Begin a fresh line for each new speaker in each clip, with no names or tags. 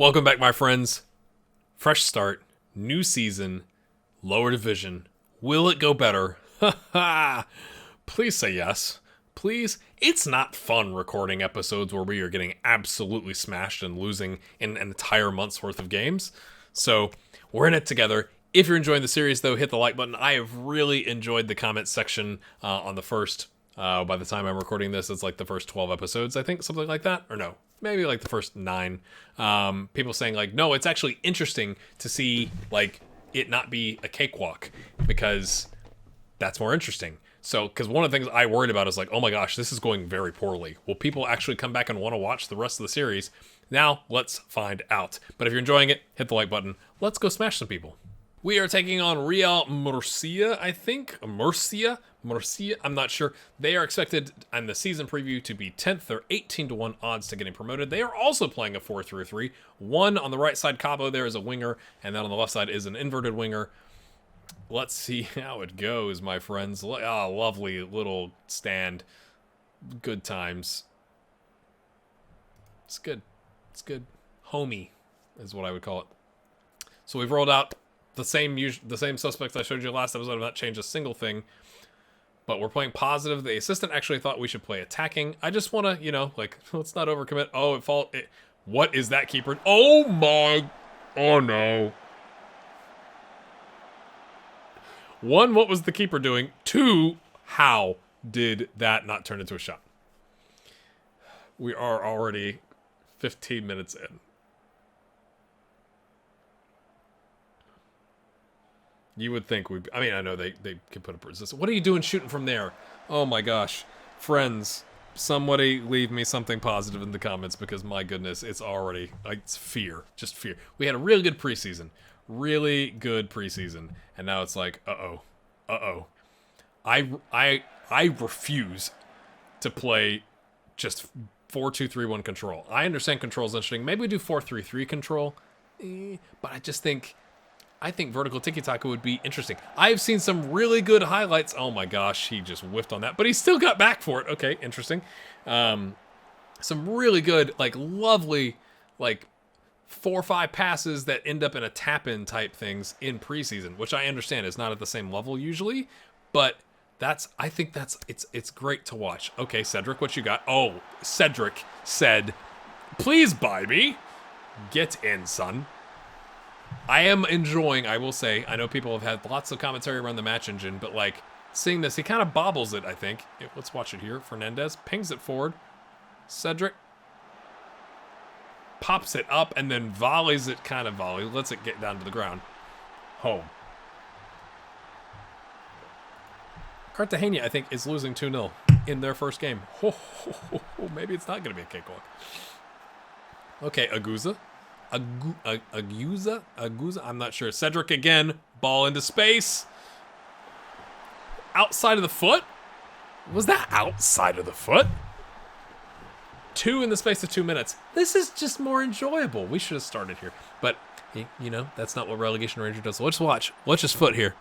Welcome back, my friends. Fresh start, new season, lower division. Will it go better? Ha ha! Please say yes. Please. It's not fun recording episodes where we are getting absolutely smashed and losing in an entire month's worth of games. So, we're in it together. If you're enjoying the series, though, hit the like button. I have really enjoyed the comment section on the first, by the time I'm recording this, it's like the first 12 episodes, I think, something like that. Or no, maybe like the first 9. People saying like, no, it's actually interesting to see like it not be a cakewalk because that's more interesting. So, because one of the things I worried about is like, oh my gosh, this is going very poorly. Will people actually come back and want to watch the rest of the series? Now, let's find out. But if you're enjoying it, hit the like button. Let's go smash some people. We are taking on Real Murcia, I think. Murcia, I'm not sure. They are expected in the season preview to be 10th. They're 18-1 odds to getting promoted. They are also playing a 4-3-3. One on the right side, Cabo, there is a winger, and then on the left side is an inverted winger. Let's see how it goes, my friends. Ah, lovely little stand. Good times. It's good. It's good. Homey is what I would call it. So we've rolled out the same suspects I showed you last episode. I've not changed a single thing. But we're playing positive. The assistant actually thought we should play attacking. I just want to, let's not overcommit. Oh, what is that, keeper? Oh my. Oh no. 1, what was the keeper doing? 2, how did that not turn into a shot? We are already 15 minutes in. You would think I know they could put a resistance. What are you doing shooting from there? Oh my gosh. Friends, somebody leave me something positive in the comments because my goodness, it's already, it's fear. Just fear. We had a really good preseason. Really good preseason. And now it's like, uh-oh. I refuse to play just 4-2-3-1 control. I understand control is interesting. Maybe we do 4-3-3 control. But I think vertical Tiki-Taka would be interesting. I've seen some really good highlights. Oh my gosh, he just whiffed on that. But he still got back for it. Okay, interesting. Some really good, lovely, 4 or 5 passes that end up in a tap-in type things in preseason, which I understand is not at the same level usually. But I think it's great to watch. Okay, Cedric, what you got? Oh, Cedric said, please buy me. Get in, son. I am enjoying, I will say, I know people have had lots of commentary around the match engine, but seeing this, he kind of bobbles it, I think. Let's watch it here. Fernandez pings it forward. Cedric pops it up and then volleys it, lets it get down to the ground. Home. Cartagena, I think, is losing 2-0 in their first game. Maybe it's not going to be a cakewalk. Okay, Aguza, I'm not sure. Cedric again, ball into space. Outside of the foot? Was that outside of the foot? 2 in the space of 2 minutes. This is just more enjoyable. We should have started here. But, that's not what Relegation Ranger does. Let's watch. Watch his foot here.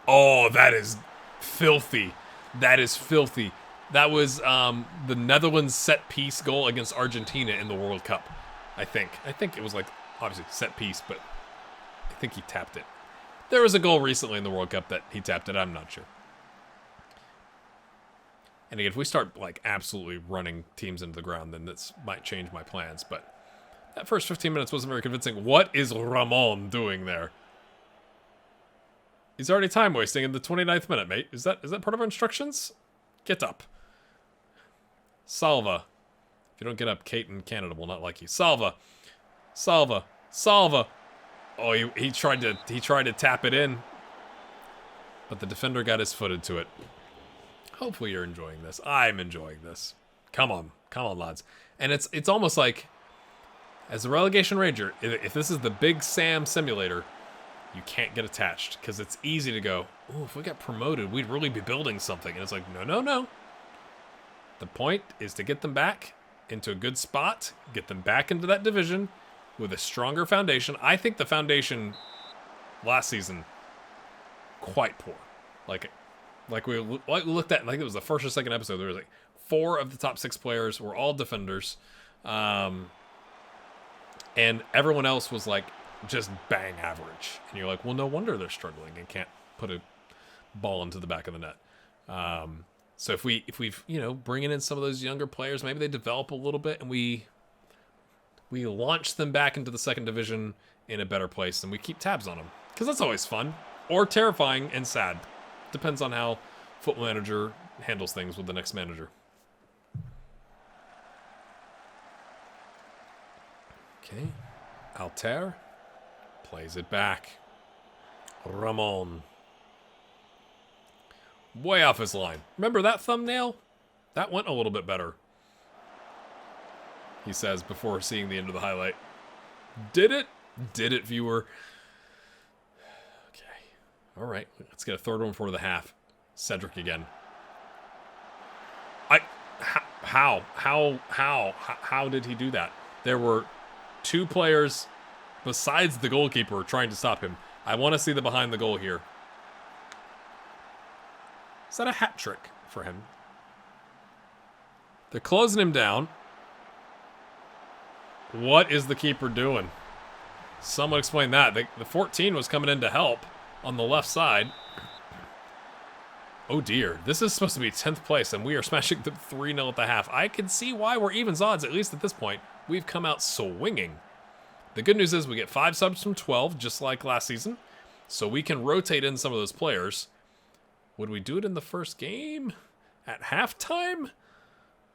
Oh, that is filthy. That is filthy. That was the Netherlands set-piece goal against Argentina in the World Cup, I think. I think it was obviously set-piece, but I think he tapped it. There was a goal recently in the World Cup that he tapped it. I'm not sure. And again, if we start absolutely running teams into the ground, then this might change my plans. But that first 15 minutes wasn't very convincing. What is Ramon doing there? He's already time-wasting in the 29th minute, mate. Is that part of our instructions? Get up. Salva. If you don't get up, Kate in Canada will not like you. Salva. Oh, he tried to tap it in, but the defender got his foot into it. Hopefully you're enjoying this. I'm enjoying this. Come on, lads. And it's almost like, as a Relegation Ranger, if this is the Big Sam simulator, you can't get attached because it's easy to go, oh, if we got promoted, we'd really be building something. And it's like, no. The point is to get them back into a good spot, get them back into that division with a stronger foundation. I think the foundation last season, quite poor. We looked at, I think it was the first or second episode, there was 4 of the top 6 players were all defenders. And everyone else was like just bang average. And you're like, well, no wonder they're struggling and can't put a ball into the back of the net. So if we've bringing in some of those younger players, maybe they develop a little bit, and we launch them back into the second division in a better place, and we keep tabs on them, because that's always fun or terrifying and sad. Depends on how Football Manager handles things with the next manager. Okay, Altair plays it back. Ramon. Way off his line. Remember that thumbnail? That went a little bit better. He says before seeing the end of the highlight. Did it? Did it, viewer? Okay. All right. Let's get a third one for the half. Cedric again. How did he do that? There were two players besides the goalkeeper trying to stop him. I want to see the behind the goal here. Is that a hat trick for him? They're closing him down. What is the keeper doing? Someone explain that. The 14 was coming in to help on the left side. Oh dear. This is supposed to be 10th place, and we are smashing them 3-0 at the half. I can see why we're evens odds, at least at this point. We've come out swinging. The good news is we get 5 subs from 12, just like last season. So we can rotate in some of those players. Would we do it in the first game? At halftime?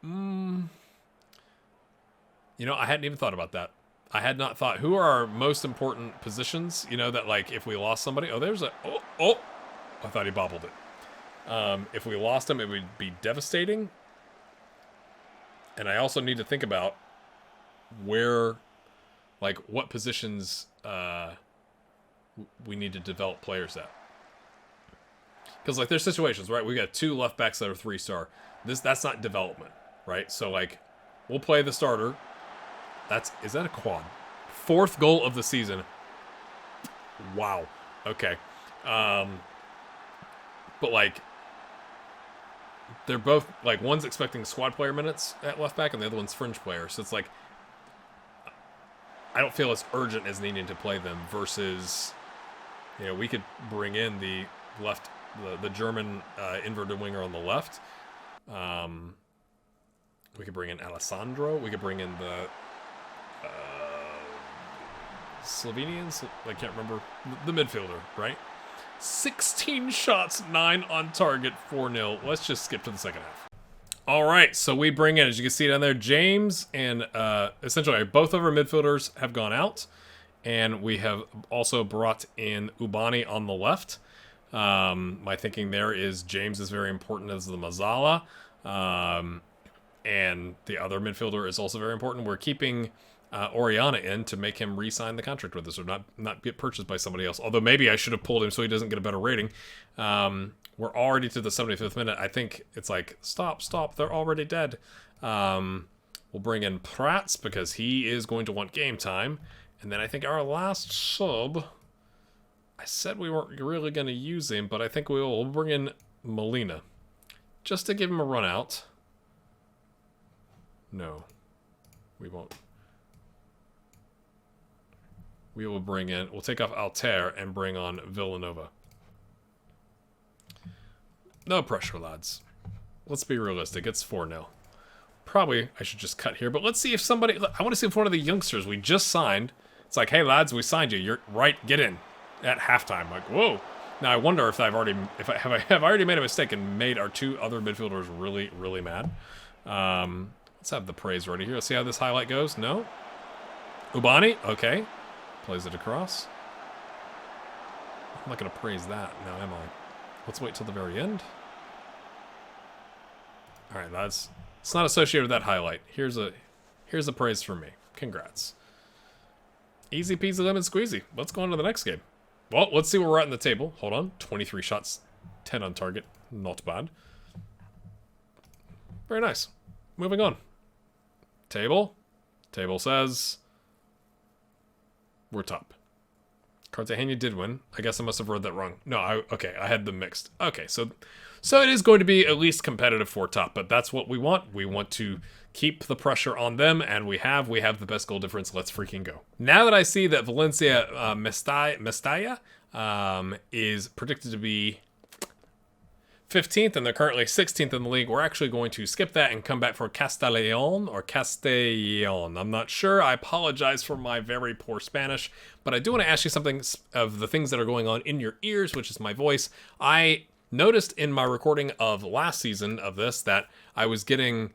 I hadn't even thought about that. I had not thought, who are our most important positions? That like if we lost somebody. Oh, there's a... Oh! I thought he bobbled it. If we lost him, it would be devastating. And I also need to think about where... Like, what positions we need to develop players at. Because, like, there's situations, right? We got 2 left backs that are 3-star. That's not development, right? So, like, we'll play the starter. Is that a quad? 4th goal of the season. Wow. Okay. But, like, they're both, like, one's expecting squad player minutes at left back, and the other one's fringe player. So it's like, I don't feel as urgent as needing to play them versus, we could bring in the left... The German inverted winger on the left. We could bring in Alessandro. We could bring in the Slovenians. I can't remember. The midfielder, right? 16 shots, 9 on target, 4-0. Let's just skip to the second half. All right, so we bring in, as you can see down there, James and essentially both of our midfielders have gone out. And we have also brought in Ubani on the left. My thinking there is James is very important as the Mazzala, and the other midfielder is also very important. We're keeping Oriana in to make him re-sign the contract with us, or not get purchased by somebody else. Although maybe I should have pulled him so he doesn't get a better rating. We're already to the 75th minute. I think it's like, stop, they're already dead. We'll bring in Prats because he is going to want game time. And then I think our last sub... I said we weren't really going to use him, but I think we'll bring in Molina. Just to give him a run out. No. We won't. We will bring in... We'll take off Altair and bring on Villanova. No pressure, lads. Let's be realistic. It's 4-0. Probably I should just cut here, but let's see if somebody... I want to see if one of the youngsters we just signed... It's like, hey, lads, we signed you. You're right. Get in. At halftime, like, whoa. Now I wonder if I have already made a mistake and made our 2 other midfielders really, really mad. Let's have the praise ready here. Let's see how this highlight goes. No, Ubani, okay, plays it across. I'm not gonna praise that now, am I? Let's wait till the very end. All right, lads. It's not associated with that highlight. Here's a praise for me. Congrats. Easy peasy lemon squeezy. Let's go on to the next game. Well, let's see where we're at in the table. Hold on. 23 shots, 10 on target. Not bad. Very nice. Moving on. Table. Table says we're top. Cartagena did win. I guess I must have read that wrong. No, I had them mixed. Okay, so it is going to be at least competitive for top, but that's what we want. We want to keep the pressure on them, and we have the best goal difference. Let's freaking go. Now that I see that Valencia Mestalla is predicted to be 15th, and they're currently 16th in the league, we're actually going to skip that and come back for Castellón. I'm not sure. I apologize for my very poor Spanish, but I do want to ask you something of the things that are going on in your ears, which is my voice. I noticed in my recording of last season of this that I was getting...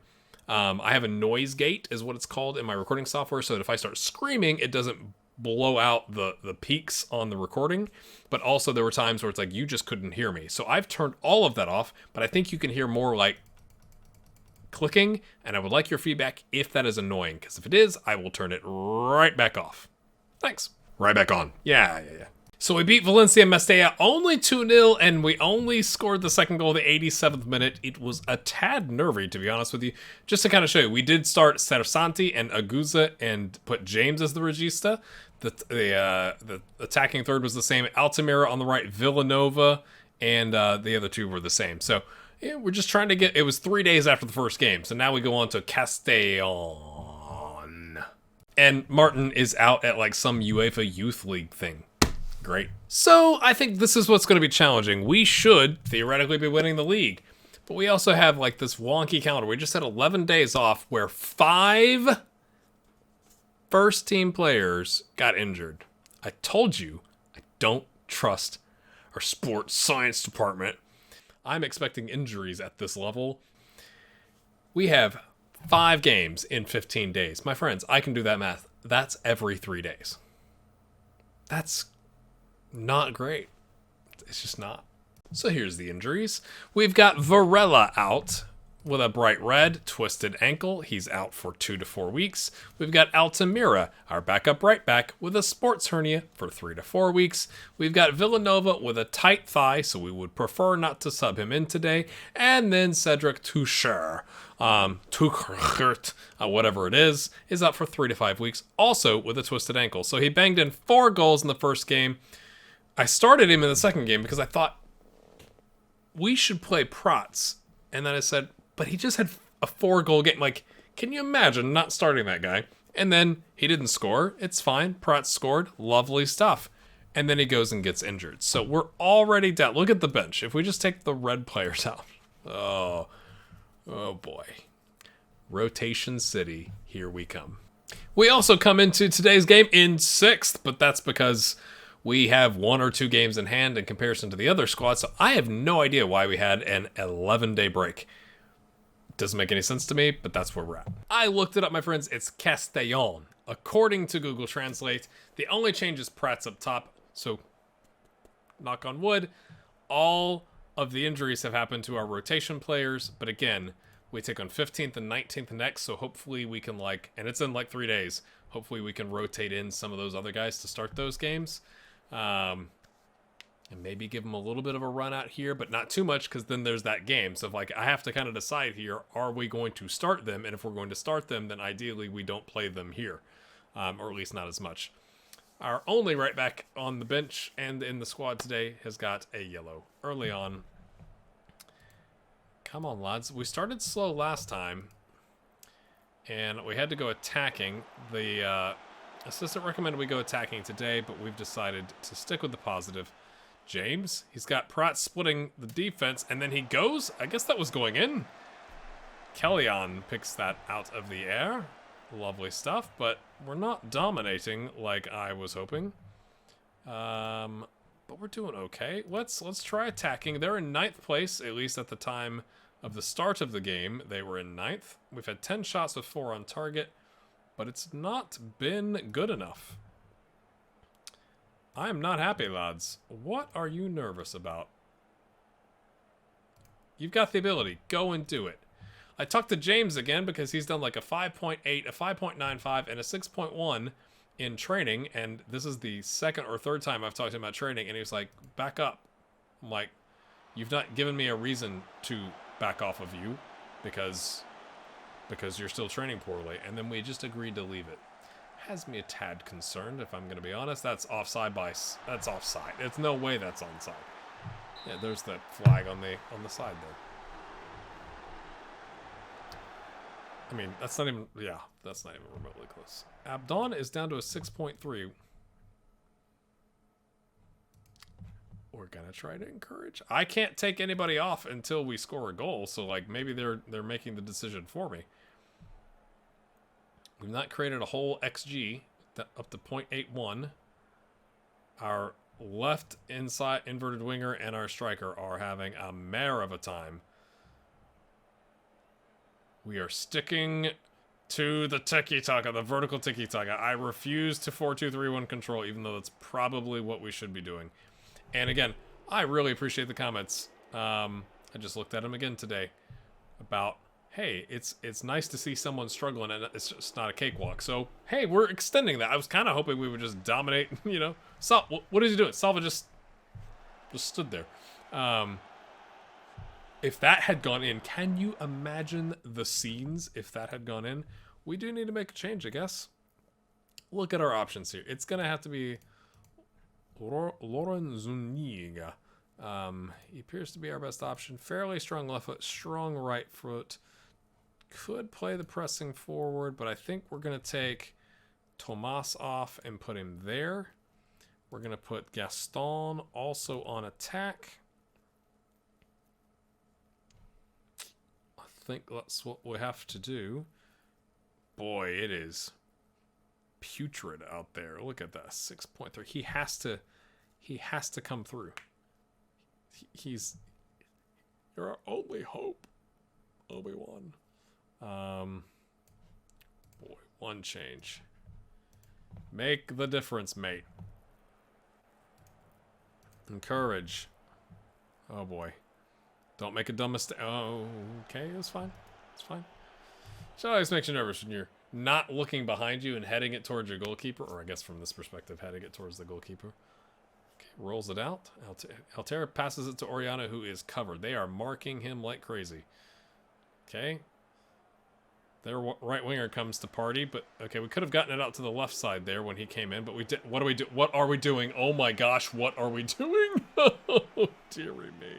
I have a noise gate, is what it's called in my recording software, so that if I start screaming, it doesn't blow out the peaks on the recording. But also there were times where it's like you just couldn't hear me. So I've turned all of that off, but I think you can hear more like clicking, and I would like your feedback if that is annoying, because if it is, I will turn it right back off. Thanks. Right back on. Yeah. So we beat Valencia Mestalla only 2-0, and we only scored the second goal the 87th minute. It was a tad nervy, to be honest with you. Just to kind of show you, we did start Cersanti and Aguza and put James as the regista. The attacking third was the same. Altamira on the right, Villanova, and the other two were the same. So yeah, we're just trying to get... It was 3 days after the first game, so now we go on to Castellón. And Martin is out at like some UEFA Youth League thing. Great. So I think this is what's going to be challenging. We should theoretically be winning the league, but we also have like this wonky calendar. We just had 11 days off where 5 first team players got injured. I told you I don't trust our sports science department. I'm expecting injuries at this level. We have 5 games in 15 days. My friends, I can do that math. That's every 3 days. That's not great. It's just not. So here's the injuries. We've got Varela out with a bright red, twisted ankle. He's out for 2 to 4 weeks. We've got Altamira, our backup right back, with a sports hernia for 3 to 4 weeks. We've got Villanova with a tight thigh, so we would prefer not to sub him in today. And then Cedric Tuchert, whatever it is out for 3 to 5 weeks, also with a twisted ankle. So he banged in 4 goals in the first game. I started him in the second game because I thought we should play Prats. And then I said, but he just had a 4-goal game. Like, can you imagine not starting that guy? And then he didn't score. It's fine. Prats scored. Lovely stuff. And then he goes and gets injured. So we're already down. Look at the bench. If we just take the red players out. Oh boy. Rotation City. Here we come. We also come into today's game in 6th, but that's because we have 1 or 2 games in hand in comparison to the other squads, so I have no idea why we had an 11-day break. Doesn't make any sense to me, but that's where we're at. I looked it up, my friends. It's Castellón. According to Google Translate, the only change is Prats up top, so knock on wood, all of the injuries have happened to our rotation players, but again, we take on 15th and 19th next, so hopefully we can and it's in 3 days, hopefully we can rotate in some of those other guys to start those games. And maybe give them a little bit of a run out here, but not too much, because then there's that game. So I have to kind of decide here, are we going to start them? And if we're going to start them, then ideally we don't play them here, or at least not as much. Our only right back on the bench and in the squad today has got a yellow early on. Come on, lads. We started slow last time, and we had to go attacking. The assistant recommended we go attacking today, but we've decided to stick with the positive. James, he's got Pratt splitting the defense, and then he goes. I guess that was going in. Kellyan picks that out of the air. Lovely stuff, but we're not dominating like I was hoping. But we're doing okay. Let's try attacking. They're in 9th place, at least at the time of the start of the game. They were in 9th. We've had 10 shots with 4 on target, but it's not been good enough. I am not happy, lads. What are you nervous about? You've got the ability. Go and do it. I talked to James again because he's done like a 5.8, a 5.95, and a 6.1 in training, and this is the 2nd or 3rd time I've talked to him about training, and he was like, back up. I'm like, you've not given me a reason to back off of you because you're still training poorly, and then we just agreed to leave it. has me a tad concerned, if I'm going to be honest. That's offside that's offside. There's no way that's onside. Yeah, there's that flag on the side there. I mean, that's not even, yeah, that's not even remotely close. Abdon is down to a 6.3. We're gonna try to encourage. I can't take anybody off until we score a goal, so like maybe they're making the decision for me. We've not created a whole XG up to 0.81. Our left inside inverted winger and our striker are having a mare of a time. We are sticking to the Taka, the vertical Taka. I refuse to 4-2-3-1 control, even though that's probably what we should be doing. And again, I really appreciate the comments. I just looked at them again today about, hey, it's nice to see someone struggling, and it's just not a cakewalk. So, hey, we're extending that. I was kind of hoping we would just dominate, you know. What is he doing? Salva just stood there. If that had gone in, can you imagine the scenes if that had gone in? We do need to make a change, I guess. Look at our options here. It's going to have to be Lauren Zuniga. He appears to be our best option. Fairly strong left foot, strong right foot. Could play the pressing forward, but I think we're going to take Tomas off and put him there. We're going to put Gaston also on attack. I think that's what we have to do. Boy, it is putrid out there. Look at that, 6.3. He has to come through. He's you're our only hope, Obi-Wan. Boy, one change. Make the difference, mate. Encourage. Oh boy. Don't make a dumb mistake. Oh, okay, it's fine. It's fine. It always makes you nervous when you're not looking behind you and heading it towards your goalkeeper, or I guess from this perspective, heading it towards the goalkeeper. Okay, rolls it out. Altera passes it to Oriana, who is covered. They are marking him like crazy. Okay. Their right winger comes to party, but okay, we could have gotten it out to the left side there when he came in, but we did. What do we do? What are we doing? Oh my gosh, what are we doing? Oh, dearie me.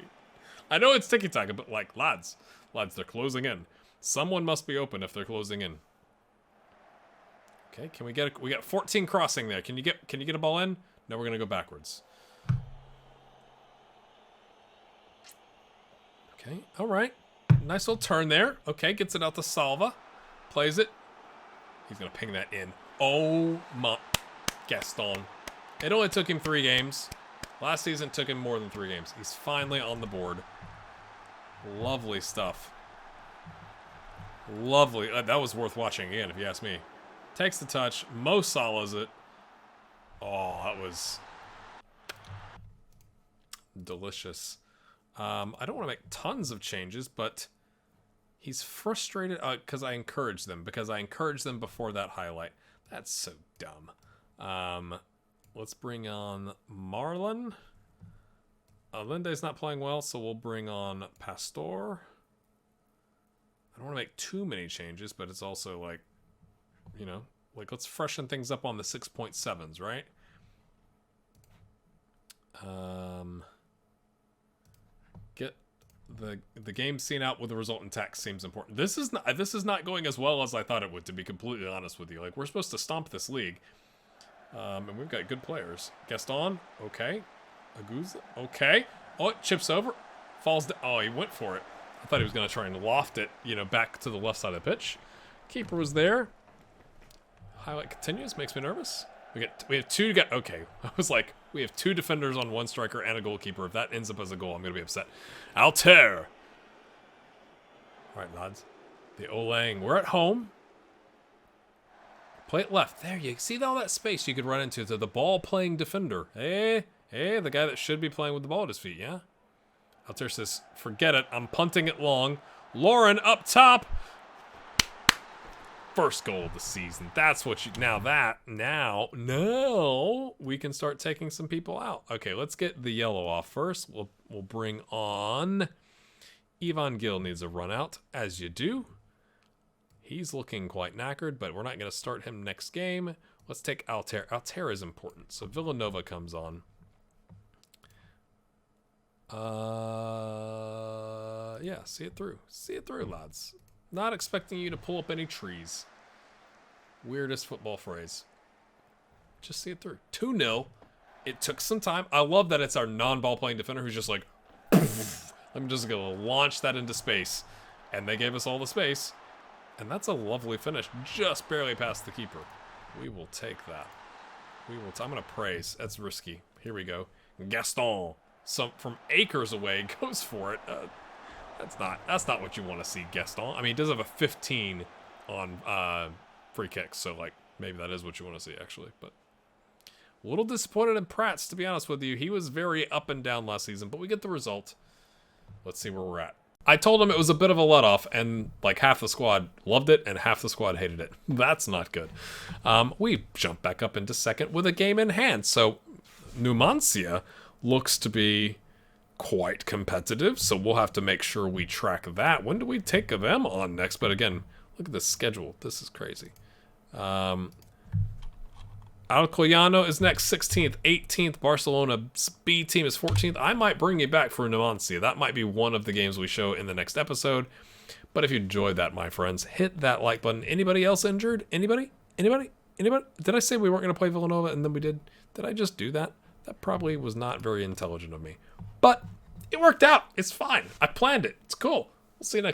I know it's Tiki-Taka, but like, lads, they're closing in. Someone must be open if they're closing in. Okay, can we get we got 14 crossing there. Can you get a ball in? No, we're gonna go backwards. Okay, all right. Nice little turn there. Okay, gets it out to Salva. Plays it. He's gonna ping that in. Oh my Gaston. It only took him 3 games. Last season took him more than 3 games. He's finally on the board. Lovely stuff. Lovely. That was worth watching again, if you ask me. Takes the touch. Mo Salah's it. Oh, that was delicious. I don't want to make tons of changes, but he's frustrated because I encouraged them. Because I encouraged them before that highlight. That's so dumb. Let's bring on Marlon. Linde's not playing well, so we'll bring on Pastor. I don't want to make too many changes, but it's also like, you know, like let's freshen things up on the 6.7s, right? Get the game scene out with the result intact seems important. This is not going as well as I thought it would, to be completely honest with you. Like, we're supposed to stomp this league. And we've got good players. Gaston, okay. Aguza, okay. Oh, it chips over. Falls down. Oh, he went for it. I thought he was going to try and loft it, you know, back to the left side of the pitch. Keeper was there. Highlight continues. Makes me nervous. We have 2 to okay. I was like, we have 2 defenders on 1 striker and a goalkeeper. If that ends up as a goal, I'm going to be upset. Alter. All right, lads. The Olang. We're at home. Play it left. There you see all that space you could run into to the ball-playing defender. Hey, the guy that should be playing with the ball at his feet, yeah? Alter says, forget it. I'm punting it long. Lauren up top. First goal of the season. That's what you... Now we can start taking some people out. Okay, let's get the yellow off first. We'll bring on... Ivan Gill needs a run out, as you do. He's looking quite knackered, but we're not going to start him next game. Let's take Altair. Altair is important. So Villanova comes on. Yeah, see it through. See it through, lads. Not expecting you to pull up any trees. Weirdest football phrase. Just see it through. 2-0. It took some time. I love that it's our non-ball playing defender who's just like, I'm just going to launch that into space. And they gave us all the space. And that's a lovely finish. Just barely past the keeper. We will take that. I'm going to praise. That's risky. Here we go. Gaston. From acres away goes for it. That's not what you want to see, Gaston. I mean, he does have a 15 on free kicks, so like maybe that is what you want to see actually. But a little disappointed in Prats, to be honest with you. He was very up and down last season, but we get the result. Let's see where we're at. I told him it was a bit of a let-off, and like half the squad loved it and half the squad hated it. That's not good. We jump back up into second with a game in hand, so Numancia looks to be quite competitive, so we'll have to make sure we track that. When do we take them on next? But again, look at this schedule. This is crazy. Alcoyano is next, 16th, 18th. Barcelona's B team is 14th. I might bring you back for Numancia. That might be one of the games we show in the next episode. But if you enjoyed that, my friends, hit that like button. Anybody else injured? Anybody? Did I say we weren't going to play Villanova and then we did? Did I just do that? That probably was not very intelligent of me. But it worked out. It's fine. I planned it. It's cool. We'll see you next time.